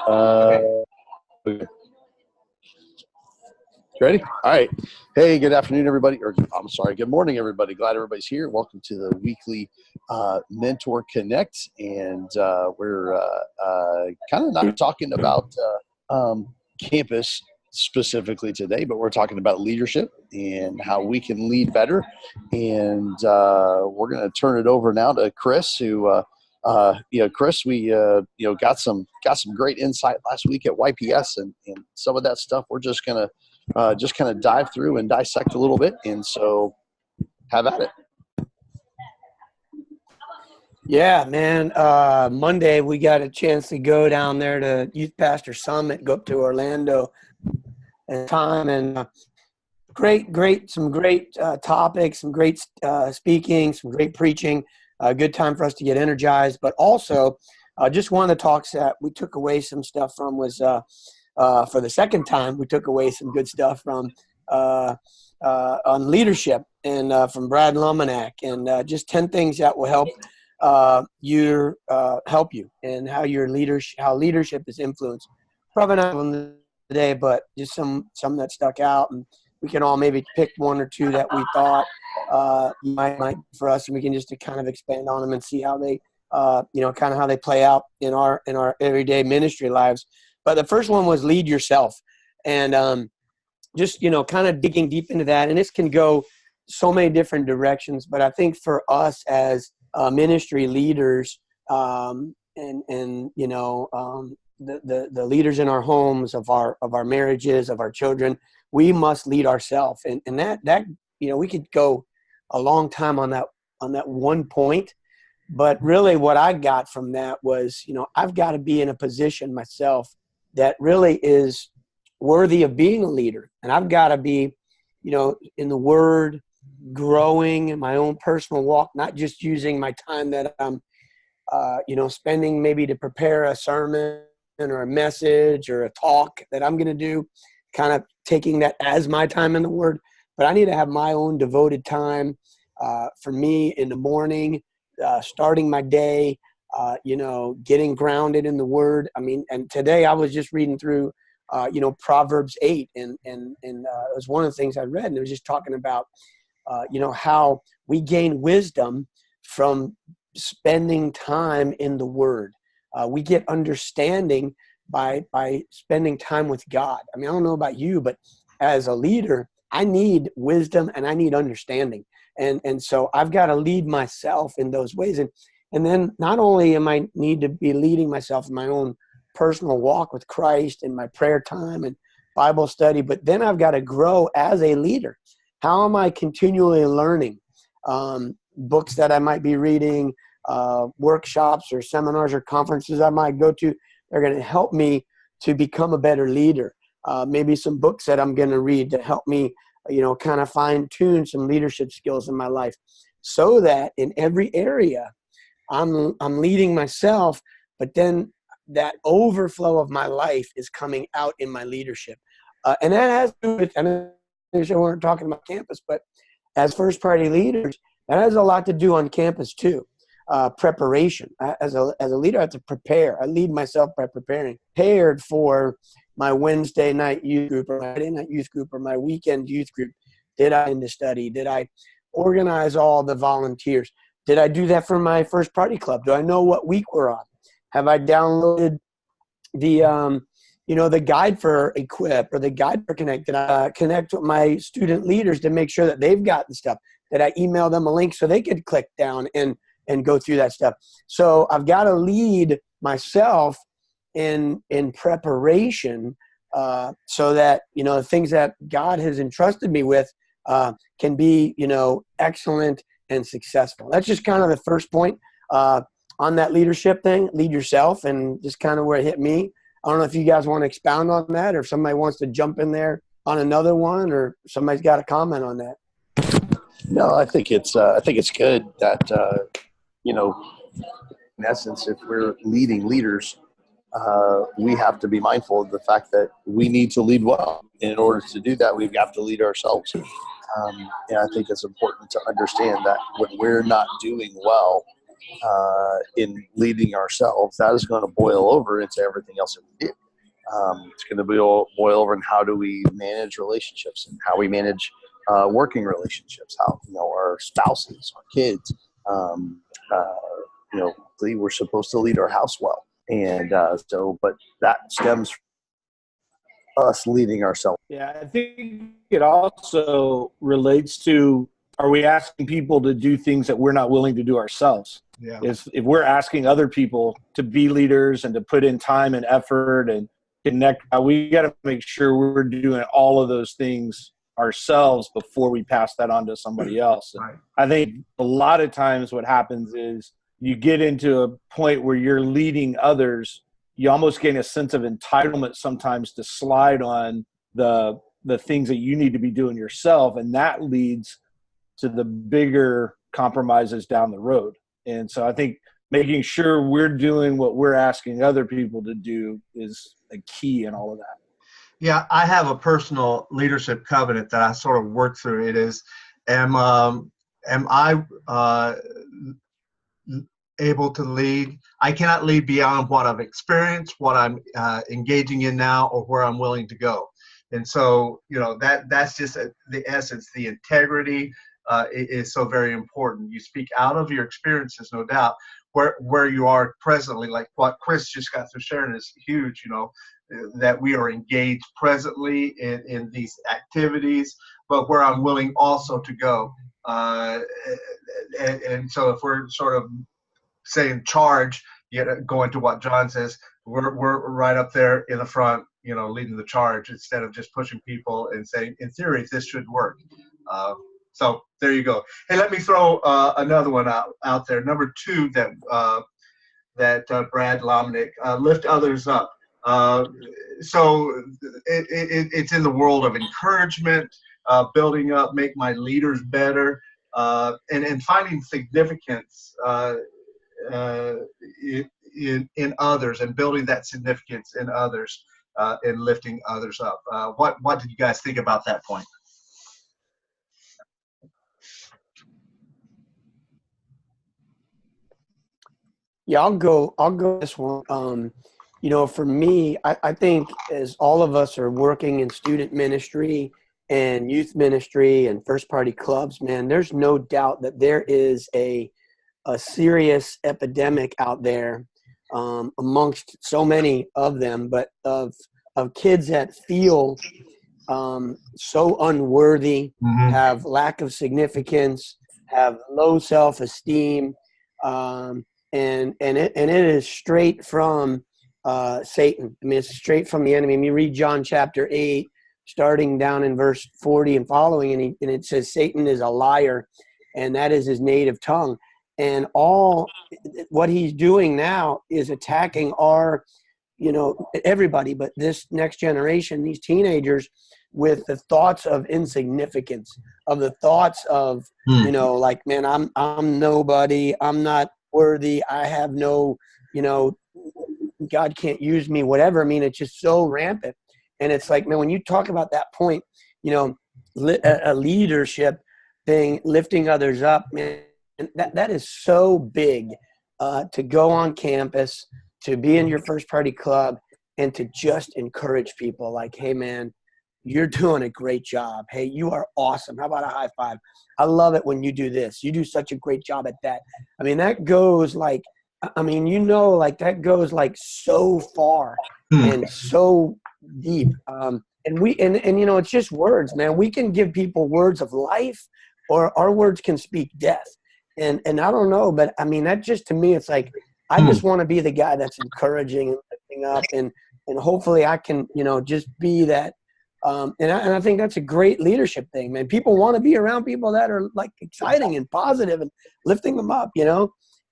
Uh, okay. Ready? All right. Hey, good afternoon, everybody. Or I'm sorry, good morning, everybody. Glad everybody's here. Welcome to the weekly Mentor Connect. And we're kind of not talking about campus specifically today, but we're talking about leadership and how we can lead better. And we're going to turn it over now to Chris, who Chris, we got some great insight last week at YPS, and some of that stuff we're just gonna just kind of dive through and dissect a little bit. And so, have at it. Yeah, man. Monday we got a chance to go down there to Youth Pastor Summit, go up to Orlando, and some great topics, some great speaking, some great preaching. Good time for us to get energized, but also just one of the talks that we took away some stuff from was for the second time we took away some good stuff from on leadership and from Brad Lomenick, and just 10 things that will help help you and how leadership is influenced. Probably not on today, but just some that stuck out, and we can all maybe pick one or two that we thought might for us, and we can just to kind of expand on them and see how they kind of how they play out in our everyday ministry lives. But the first one was lead yourself, and just kind of digging deep into that, and this can go so many different directions. But I think for us as ministry leaders, the leaders in our homes, of our marriages, of our children, we must lead ourselves, and that we could go a long time on that one point. But really what I got from that was, I've got to be in a position myself that really is worthy of being a leader. And I've got to be, in the Word, growing in my own personal walk, not just using my time that I'm, spending maybe to prepare a sermon or a message or a talk that I'm going to do, kind of taking that as my time in the Word. But I need to have my own devoted time for me in the morning, starting my day, getting grounded in the Word. I mean, and today I was just reading through, Proverbs 8, and it was one of the things I read, and it was just talking about, how we gain wisdom from spending time in the Word. We get understanding by spending time with God. I mean, I don't know about you, but as a leader, I need wisdom and I need understanding. And so I've got to lead myself in those ways. And then not only am I need to be leading myself in my own personal walk with Christ in my prayer time and Bible study, but then I've got to grow as a leader. How am I continually learning? Books that I might be reading, workshops or seminars or conferences I might go to, they're going to help me to become a better leader. Maybe some books that I'm going to read to help me, kind of fine tune some leadership skills in my life, so that in every area I'm leading myself, but then that overflow of my life is coming out in my leadership. And that has to do with, I know we weren't talking about campus, but as first party leaders, that has a lot to do on campus too. Preparation. As a leader, I have to prepare. I lead myself by prepared for my Wednesday night youth group or my Friday night youth group or my weekend youth group. Did I in the study? Did I organize all the volunteers? Did I do that for my first party club? Do I know what week we're on? Have I downloaded the the guide for Equip or the guide for Connect? Did I connect with my student leaders to make sure that they've got the stuff? Did I email them a link so they could click down and go through that stuff? So I've got to lead myself in preparation so that, the things that God has entrusted me with can be, excellent and successful. That's just kind of the first point on that leadership thing. Lead yourself, and just kind of where it hit me. I don't know if you guys want to expound on that, or if somebody wants to jump in there on another one, or somebody's got a comment on that. No, I think it's good that in essence, if we're leading leaders, we have to be mindful of the fact that we need to lead well. In order to do that, we have to lead ourselves. And I think it's important to understand that when we're not doing well, in leading ourselves, that is going to boil over into everything else that we do. It's going to boil over in how do we manage relationships and how we manage working relationships, how, our spouses, our kids, we're supposed to lead our house well. And but that stems from us leading ourselves. Yeah, I think it also relates to, are we asking people to do things that we're not willing to do ourselves? Yeah. If we're asking other people to be leaders and to put in time and effort and connect, we got to make sure we're doing all of those things ourselves before we pass that on to somebody else. Right. I think a lot of times what happens is you get into a point where you're leading others, you almost gain a sense of entitlement sometimes to slide on the things that you need to be doing yourself, and that leads to the bigger compromises down the road. And so I think making sure we're doing what we're asking other people to do is a key in all of that. Yeah, I have a personal leadership covenant that I sort of work through. It is, am I able to lead? I cannot lead beyond what I've experienced, what I'm engaging in now, or where I'm willing to go. And so, that's just the essence. The integrity is so very important. You speak out of your experiences, no doubt. Where you are presently, like what Chris just got through sharing, is huge. That we are engaged presently in these activities, but where I'm willing also to go. And so if we're sort of saying charge, going to what John says, we're right up there in the front, leading the charge, instead of just pushing people and saying, in theory, this should work. So there you go. Hey, let me throw another one out there. Number 2, that Brad Lomenick, lift others up. So it's in the world of encouragement, building up, make my leaders better, and finding significance in others, and building that significance in others, and lifting others up. What did you guys think about that point? Yeah, I'll go this one. For me, I think as all of us are working in student ministry and youth ministry and first party clubs, man, there's no doubt that there is a serious epidemic out there amongst so many of them, but of kids that feel so unworthy, Mm-hmm. have lack of significance, have low self-esteem, and it is straight from Satan. I mean, it's straight from the enemy. I mean, you read John chapter 8, starting down in verse 40 and following, and it says Satan is a liar, and that is his native tongue. And all what he's doing now is attacking our, everybody, but this next generation, these teenagers, with the thoughts of insignificance, of the thoughts of, like, man, I'm nobody, I'm not worthy, I have no, God can't use me, whatever. I mean, it's just so rampant. And it's like, man, when you talk about that point, a leadership thing, lifting others up, man, that is so big, to go on campus, to be in your first party club, and to just encourage people like, hey, man, you're doing a great job. Hey, you are awesome. How about a high five? I love it when you do this. You do such a great job at that. I mean, that goes like, that goes like so far and so deep. And it's just words, man. We can give people words of life, or our words can speak death. And I don't know, but I mean, that just, to me, it's like, I just want to be the guy that's encouraging and lifting up, and hopefully I can, just be that. And I think that's a great leadership thing, man. People want to be around people that are like exciting and positive and lifting them up,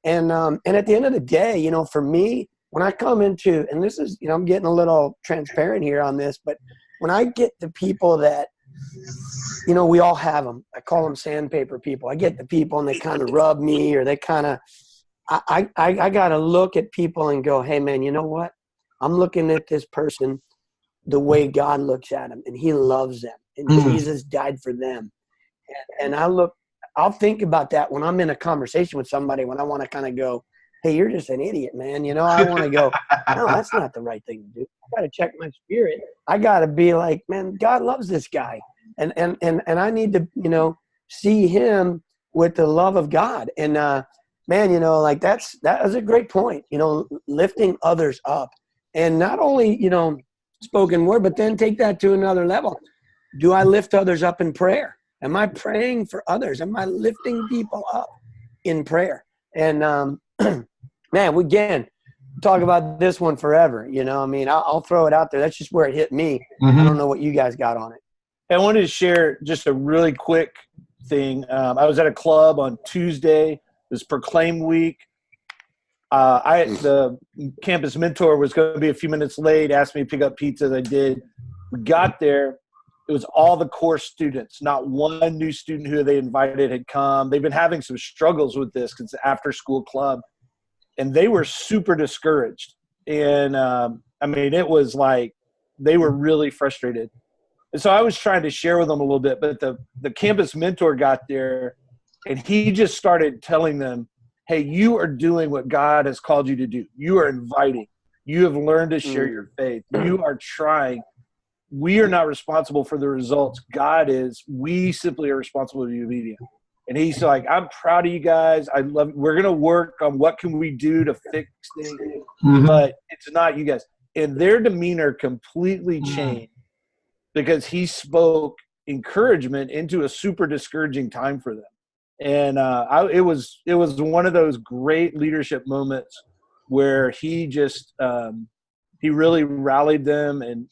And at the end of the day, for me, when I come into, and this is, I'm getting a little transparent here on this, but when I get the people that, we all have them. I call them sandpaper people. I get the people and they kind of rub me, or they kind of, I got to look at people and go, hey, man, you know what? I'm looking at this person the way God looks at them, and he loves them, and Jesus died for them. And I look I'll think about that when I'm in a conversation with somebody, when I want to kind of go, hey, you're just an idiot, man. I want to go, no, that's not the right thing to do. I got to check my spirit. I got to be like, man, God loves this guy. And I need to, see him with the love of God. And, man, like that was a great point, lifting others up. And not only, spoken word, but then take that to another level. Do I lift others up in prayer? Am I praying for others? Am I lifting people up in prayer? And, man, we again talk about this one forever. I'll throw it out there. That's just where it hit me. Mm-hmm. I don't know what you guys got on it. I wanted to share just a really quick thing. I was at a club on Tuesday. It was Proclaim Week. The campus mentor was going to be a few minutes late, asked me to pick up pizza. I did. We got there. It was all the core students. Not one new student who they invited had come. They've been having some struggles with this because it's an after-school club. And they were super discouraged. And, it was like they were really frustrated. And so I was trying to share with them a little bit. But the campus mentor got there, and he just started telling them, hey, you are doing what God has called you to do. You are inviting. You have learned to share your faith. You are trying. We are not responsible for the results. God is. We simply are responsible to be obedient. And he's like, I'm proud of you guys. I love it. We're going to work on what can we do to fix things, but it's not you guys. And their demeanor completely changed because he spoke encouragement into a super discouraging time for them. And it was one of those great leadership moments where he just he really rallied them and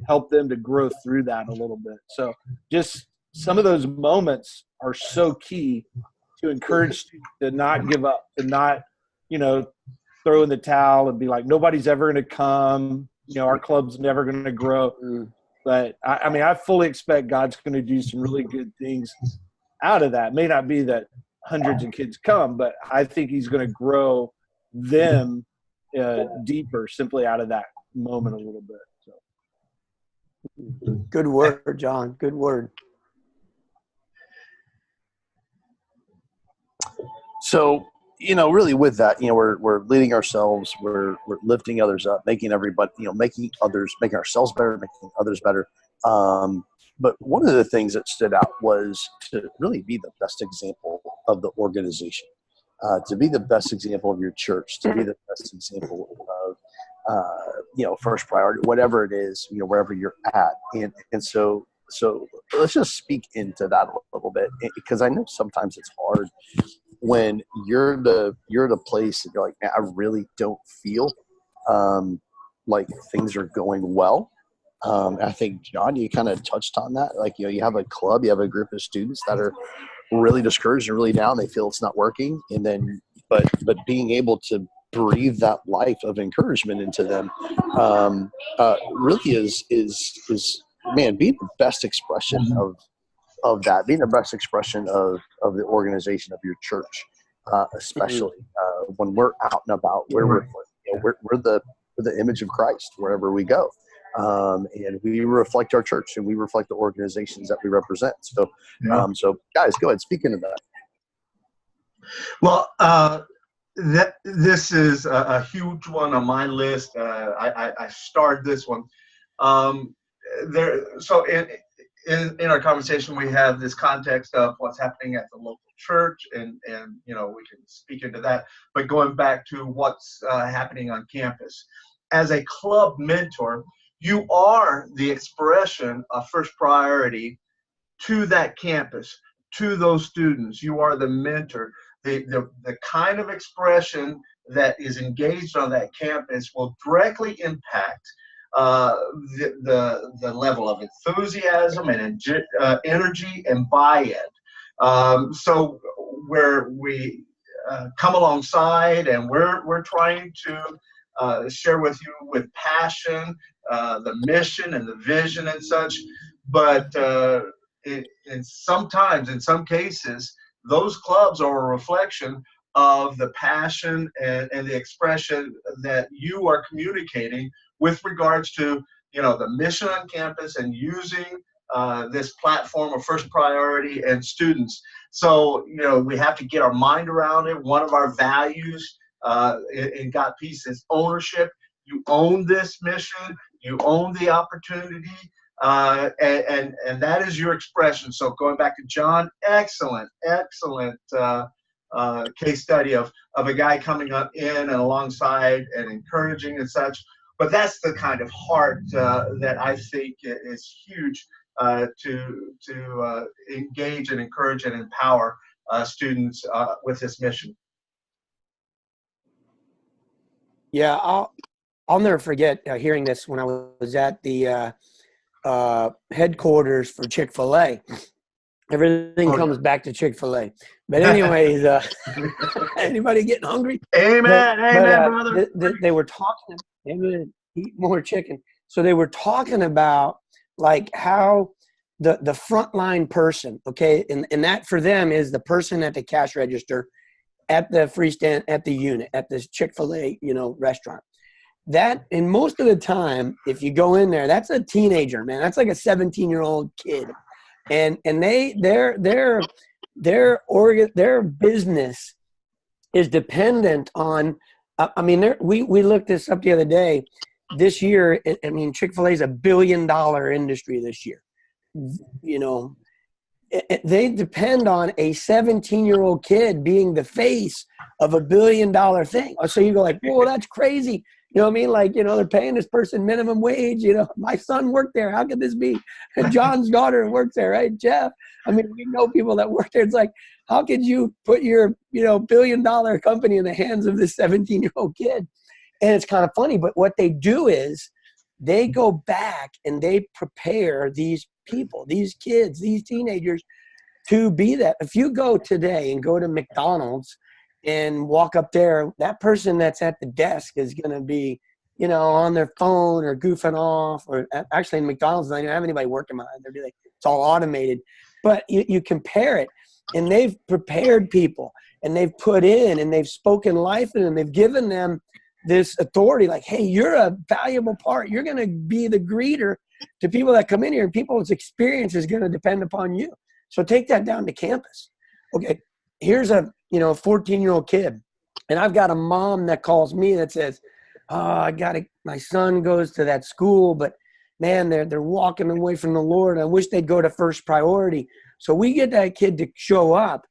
helped them to grow through that a little bit. So just some of those moments are so key to encourage students to not give up, to not, throw in the towel and be like, nobody's ever going to come. Our club's never going to grow. But I fully expect God's going to do some really good things out of that. It may not be that hundreds of kids come, but I think he's going to grow them deeper simply out of that moment a little bit. So. Good word, John. Good word. So, really with that, we're leading ourselves, we're lifting others up, making everybody, making ourselves better, making others better. But one of the things that stood out was to really be the best example of the organization, to be the best example of your church, to be the best example of, first priority, whatever it is, wherever you're at. And so let's just speak into that a little bit, because I know sometimes it's hard when you're the place and you're like, man, I really don't feel like things are going well. I think, John, you kind of touched on that. Like, you have a club, you have a group of students that are really discouraged and really down. They feel it's not working. And then, but being able to breathe that life of encouragement into them really is man, being the best expression of that, being the best expression of the organization of your church, especially when we're out and about, where we're the image of Christ wherever we go. And we reflect our church and we reflect the organizations that we represent. So, so guys, go ahead, speak into that. Well, this is a huge one on my list. I starred this one. So in our conversation, we have this context of what's happening at the local church, and we can speak into that. But going back to what's happening on campus, as a club mentor, you are the expression of first priority to that campus, to those students. You are the mentor. The kind of expression that is engaged on that campus will directly impact the level of enthusiasm and energy and buy-in. So where we come alongside and we're trying to share with you with passion the mission and the vision and such, but sometimes in some cases those clubs are a reflection of the passion and the expression that you are communicating with regards to the mission on campus and using this platform of first priority and students. So, we have to get our mind around it. One of our values in God Peace is ownership. You own this mission. You own the opportunity. And that is your expression. So going back to John, excellent case study of a guy coming up in and alongside and encouraging and such. But that's the kind of heart that I think is huge to engage and encourage and empower students with this mission. Yeah, I'll never forget hearing this when I was at the headquarters for Chick-fil-A. Everything comes back to Chick-fil-A. But anyways, anybody getting hungry? Amen, brother. They were talking, amen, eat more chicken. So they were talking about like how the frontline person, okay, and that for them is the person at the cash register at the freestand, at the unit, at this Chick-fil-A, restaurant. That, and most of the time, if you go in there, that's a teenager, man. That's like a 17-year-old kid, and their business is dependent on. I mean, we looked this up the other day. This year, I mean, Chick-fil-A is $1 billion industry this year. They depend on a 17-year-old kid being the face of $1 billion thing. So you go like, whoa, that's crazy. You know what I mean? Like, they're paying this person minimum wage. My son worked there. How could this be? And John's daughter works there, right? Jeff. I mean, we know people that work there. It's like, how could you put your, $1 billion company in the hands of this 17-year-old kid? And it's kind of funny, but what they do is they go back and they prepare these people, these kids, these teenagers to be that. If you go today and go to McDonald's and walk up there, that person that's at the desk is going to be, on their phone or goofing off, or actually in McDonald's, they don't have anybody working behind. They'll be like, it's all automated. But you compare it, and they've prepared people, and they've put in, and they've spoken life in them. They've given them this authority, like, hey, you're a valuable part. You're going to be the greeter to people that come in here, and people's experience is going to depend upon you. So take that down to campus. Okay, here's a 14-year-old kid, and I've got a mom that calls me that says, oh, my son goes to that school, but man, they're walking away from the Lord. I wish they'd go to first priority. So we get that kid to show up.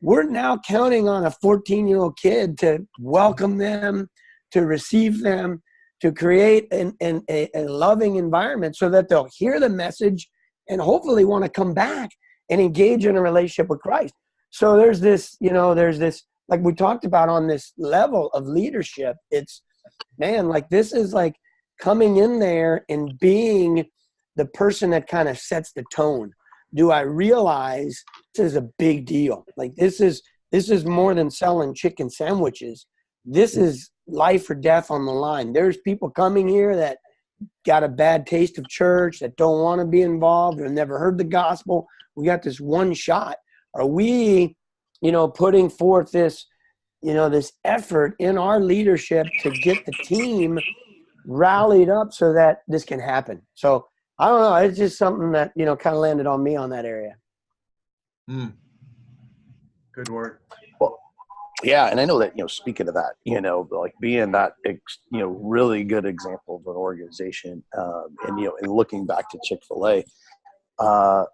We're now counting on a 14-year-old kid to welcome them, to receive them, to create a loving environment so that they'll hear the message and hopefully want to come back and engage in a relationship with Christ. So there's this, like we talked about on this level of leadership, it's, man, like this is like coming in there and being the person that kind of sets the tone. Do I realize this is a big deal? Like this is more than selling chicken sandwiches. This is life or death on the line. There's people coming here that got a bad taste of church, that don't want to be involved, or never heard the gospel. We got this one shot. Are we, putting forth this, this effort in our leadership to get the team rallied up so that this can happen? So I don't know. It's just something that, kind of landed on me on that area. Good word. Well, yeah. And I know that, speaking of that, like being that, really good example of an organization, and looking back to Chick-fil-A,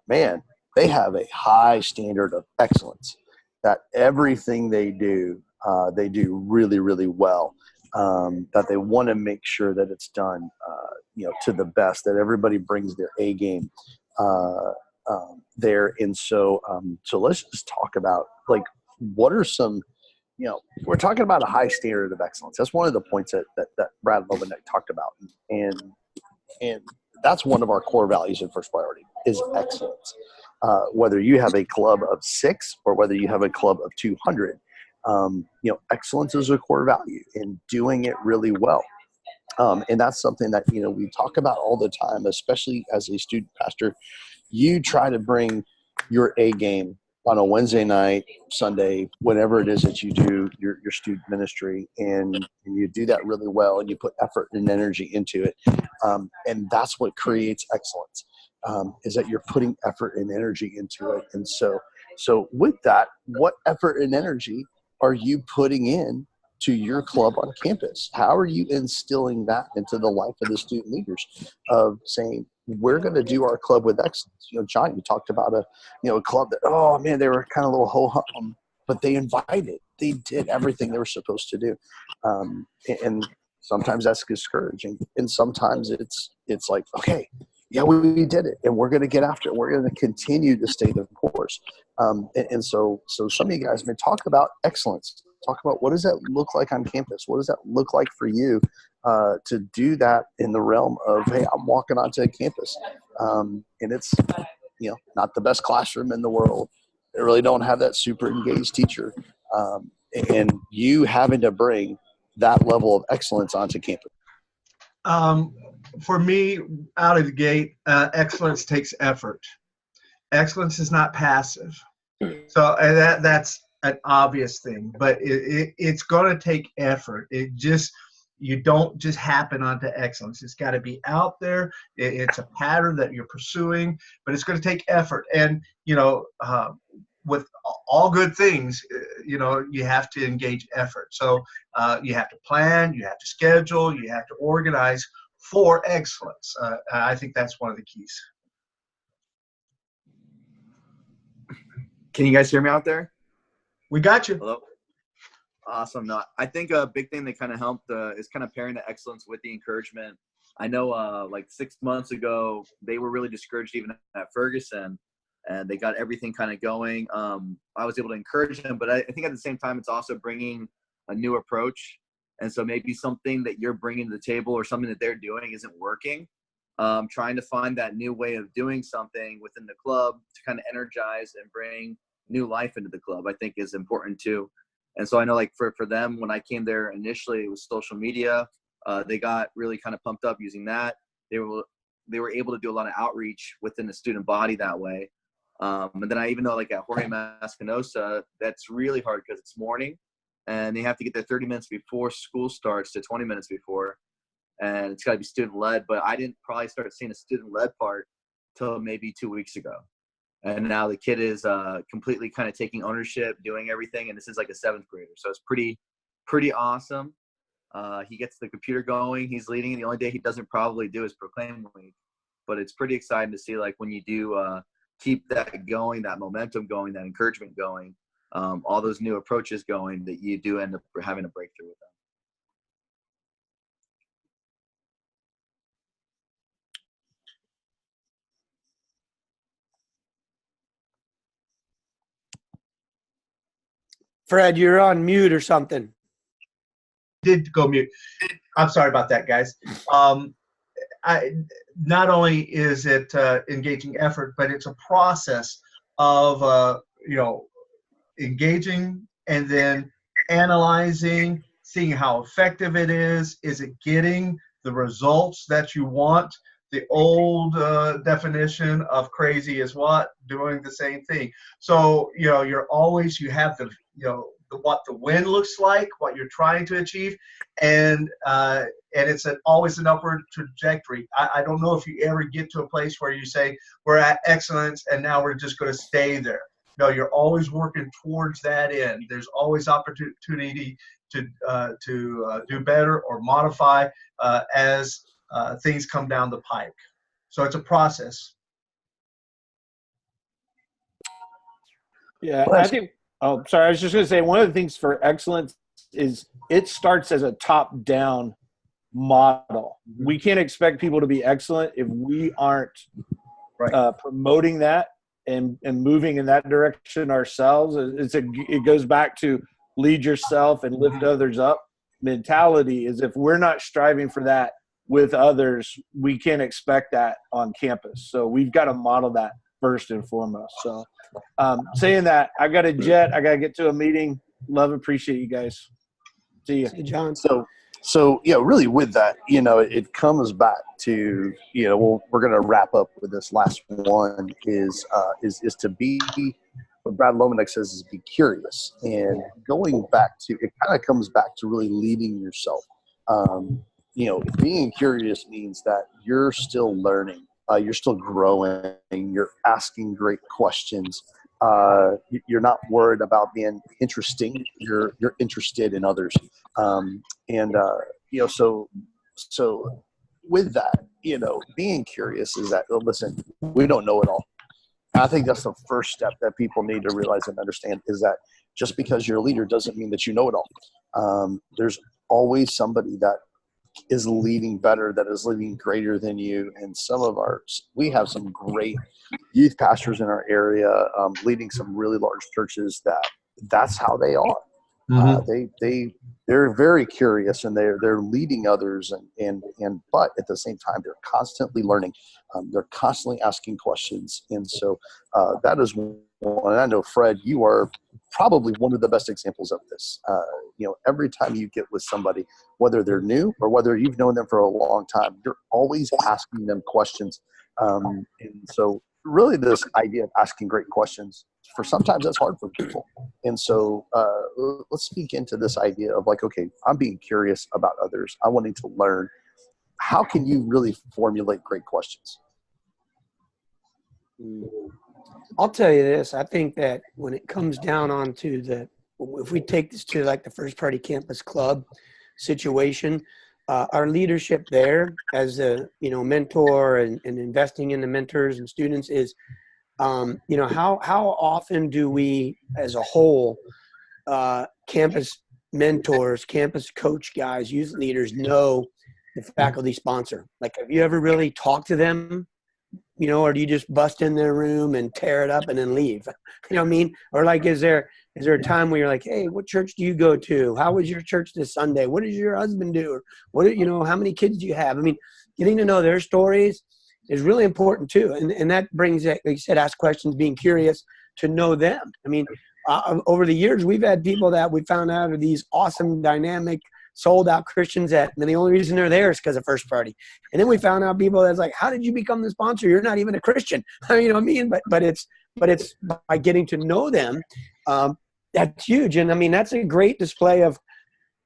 man, they have a high standard of excellence that everything they do really, really well, that they want to make sure that it's done, to the best, that everybody brings their A game there. And so let's just talk about, like, what are some, we're talking about a high standard of excellence. That's one of the points that Brad Lomenick talked about. And that's one of our core values in First Priority is excellence. Whether you have a club of 6 or whether you have a club of 200, excellence is a core value in doing it really well. And that's something that, we talk about all the time, especially as a student pastor. You try to bring your A game on a Wednesday night, Sunday, whatever it is that you do, your student ministry, and you do that really well, and you put effort and energy into it. And that's what creates excellence. is that you're putting effort and energy into it. And so with that, what effort and energy are you putting in to your club on campus? How are you instilling that into the life of the student leaders of saying, we're going to do our club with excellence? You know, John, you talked about a club that, oh man, they were kind of a little ho-hum, but they did everything they were supposed to do. And sometimes that's discouraging. And sometimes it's like, okay, yeah, we did it, and we're going to get after it. We're going to continue to stay the course. And so some of you guys may talk about excellence. Talk about, what does that look like on campus? What does that look like for you to do that in the realm of, hey, I'm walking onto a campus, and it's not the best classroom in the world. They really don't have that super engaged teacher, and you having to bring that level of excellence onto campus. For me, out of the gate, excellence takes effort. Excellence is not passive. So that's an obvious thing, but it's going to take effort. You don't just happen onto excellence. It's got to be out there. It's a pattern that you're pursuing, but it's going to take effort. And, with all good things, you have to engage effort. So you have to plan, you have to schedule, you have to organize for excellence. I think that's one of the keys. Can you guys hear me out there? We got you. Hello. Awesome. No, I think a big thing that kind of helped is kind of pairing the excellence with the encouragement. I know like 6 months ago, they were really discouraged even at Ferguson, and they got everything kind of going. I was able to encourage them, but I think at the same time, it's also bringing a new approach. And so maybe something that you're bringing to the table or something that they're doing isn't working. Trying to find that new way of doing something within the club to kind of energize and bring new life into the club, I think is important too. And so I know, like for them, when I came there initially, it was social media. They got really kind of pumped up using that. They were able to do a lot of outreach within the student body that way. And then I even know, like at Jorge Mascanosa, that's really hard because it's morning and they have to get there 30 minutes before school starts to 20 minutes before. And it's got to be student led, but I didn't probably start seeing a student led part till maybe 2 weeks ago. And now the kid is completely kind of taking ownership, doing everything. And this is like a 7th grader. So it's pretty awesome. He gets the computer going. He's leading. And the only day he doesn't probably do is Proclaim Week. But it's pretty exciting to see, like, when you do keep that going, that momentum going, that encouragement going, all those new approaches going, that you do end up having a breakthrough with them. Fred, you're on mute or something. Did go mute. I'm sorry about that, guys. Not only is it engaging effort, but it's a process of engaging and then analyzing, seeing how effective it is. Is it getting the results that you want? The old definition of crazy is what? Doing the same thing. So you have the what the win looks like, what you're trying to achieve, and it's always an upward trajectory. I don't know if you ever get to a place where you say, we're at excellence and now we're just going to stay there. No, you're always working towards that end. There's always opportunity to do better or modify as things come down the pike. So it's a process. Yeah, I think. Oh, sorry. I was just going to say, one of the things for excellence is it starts as a top-down model. We can't expect people to be excellent if we aren't promoting that and moving in that direction ourselves. It goes back to lead yourself and lift others up mentality. Is if we're not striving for that with others, we can't expect that on campus. So we've got to model that first and foremost. So saying that, I got a jet. I got to get to a meeting. Appreciate you guys. See you. See you, John. So yeah, really with that, it comes back to, we're going to wrap up with this last one is to be, what Brad Lomenick says is be curious. And going back to, it kind of comes back to really leading yourself. Being curious means that you're still learning You're still growing. You're asking great questions. You're not worried about being interesting. You're interested in others. So with that, being curious is that, listen, we don't know it all. I think that's the first step that people need to realize and understand, is that just because you're a leader doesn't mean that you know it all. There's always somebody that is leading better, that is leading greater than you. And we have some great youth pastors in our area, leading some really large churches that's how they are. They're very curious, and they're leading others, but at the same time they're constantly learning. They're constantly asking questions, and so that is one. And I know, Fred, you are probably one of the best examples of this. Every time you get with somebody, whether they're new or whether you've known them for a long time, you're always asking them questions. And so really this idea of asking great questions, sometimes that's hard for people. And so let's speak into this idea of like, okay, I'm being curious about others. I'm wanting to learn. How can you really formulate great questions? I'll tell you this. I think that when it comes down onto if we take this to like the First Party Campus Club situation, our leadership there as a mentor and investing in the mentors and students is, how often do we as a whole, campus mentors, campus coach guys, youth leaders know the faculty sponsor? Like, have you ever really talked to them? Or do you just bust in their room and tear it up and then leave? You know what I mean? Or like, is there a time where you're like, hey, what church do you go to? How was your church this Sunday? What does your husband do? Or how many kids do you have? I mean, getting to know their stories is really important too. And that brings, like you said, ask questions, being curious to know them. I mean, over the years, we've had people that we found out are these awesome, dynamic, sold out Christians and the only reason they're there is because of First Party. And then we found out people that's like, how did you become the sponsor? You're not even a Christian. You know what I mean? But it's by getting to know them. That's huge. And I mean, that's a great display of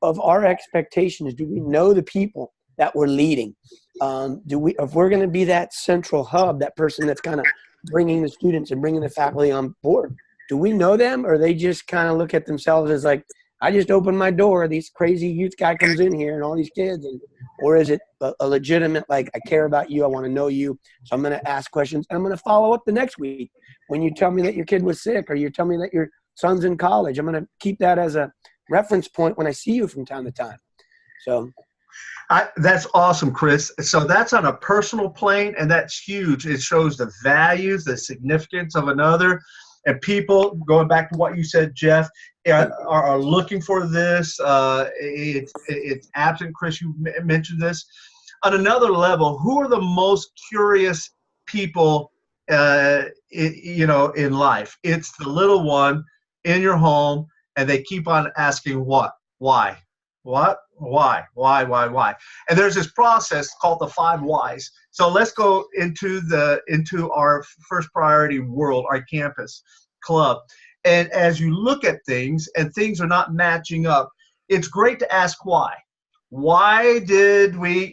our expectations. Do we know the people that we're leading? If we're going to be that central hub, that person that's kind of bringing the students and bringing the faculty on board, do we know them? Or they just kind of look at themselves as like, I just opened my door, these crazy youth guy comes in here and all these kids, or is it a legitimate, like, I care about you, I want to know you, so I'm going to ask questions, and I'm going to follow up the next week when you tell me that your kid was sick, or you tell me that your son's in college. I'm going to keep that as a reference point when I see you from time to time. So that's awesome, Chris. So that's on a personal plane, and that's huge. It shows the values, the significance of another. And people, going back to what you said, Jeff, are looking for this. It's absent. Chris, you mentioned this. On another level, who are the most curious people, in life? It's the little one in your home, and they keep on asking what, why, what, why. And there's this process called the 5 whys. So let's go into our First Priority world, our campus club. And as you look at things and things are not matching up, it's great to ask why. Why did we,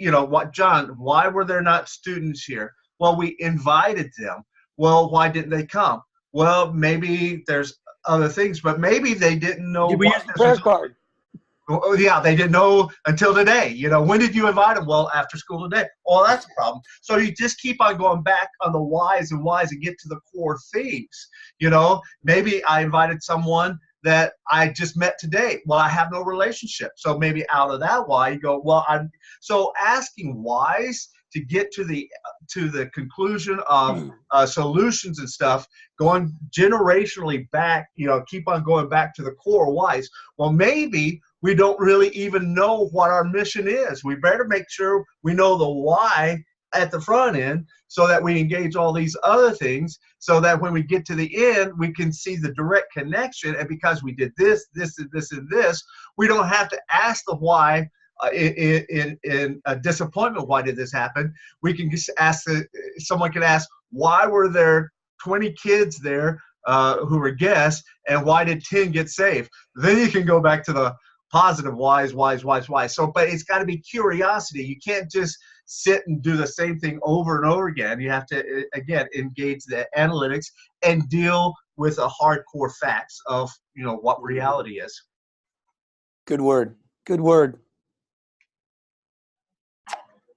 John, why were there not students here? Well, we invited them. Well, why didn't they come? Well, maybe there's other things, but maybe they didn't know. Did we use the prayer card? Oh, yeah, they didn't know until today. When did you invite them? Well, after school today. Well, that's a problem. So you just keep on going back on the whys and get to the core things. Maybe I invited someone that I just met today. Well, I have no relationship. So maybe out of that why you go, so asking whys to get to the conclusion of solutions and stuff, going generationally back, keep on going back to the core whys. Well, maybe we don't really even know what our mission is. We better make sure we know the why at the front end so that we engage all these other things so that when we get to the end, we can see the direct connection. And because we did this, this, and this, and this, we don't have to ask the why in a disappointment. Why did this happen? We can just ask, someone can ask, why were there 20 kids there who were guests, and why did 10 get saved? Then you can go back to the positive whys. So, but it's got to be curiosity. You can't just sit and do the same thing over and over again. You have to, again, engage the analytics and deal with the hardcore facts of, what reality is. Good word. Good word.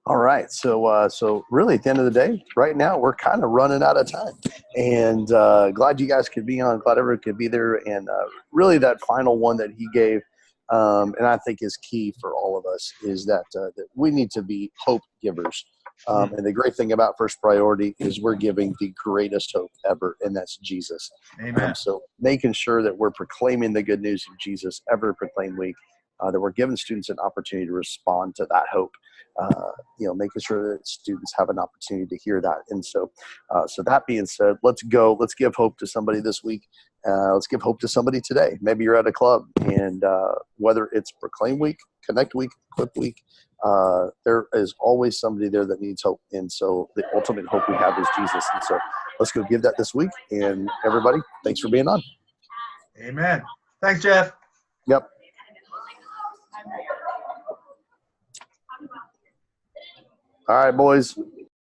All right. So really at the end of the day, right now, we're kind of running out of time, and glad you guys could be on, glad everyone could be there. And really that final one that he gave, and I think is key for all of us, is that we need to be hope givers. And the great thing about First Priority is we're giving the greatest hope ever, and that's Jesus. Amen. So making sure that we're proclaiming the good news of Jesus every proclaim week, that we're giving students an opportunity to respond to that hope. Making sure that students have an opportunity to hear that. And so that being said, let's give hope to somebody this week. Let's give hope to somebody today. Maybe you're at a club, and whether it's Proclaim Week, Connect Week, Equip Week, there is always somebody there that needs hope. And so the ultimate hope we have is Jesus. And so let's go give that this week. And everybody, thanks for being on. Amen. Thanks, Jeff. Yep. All right, boys.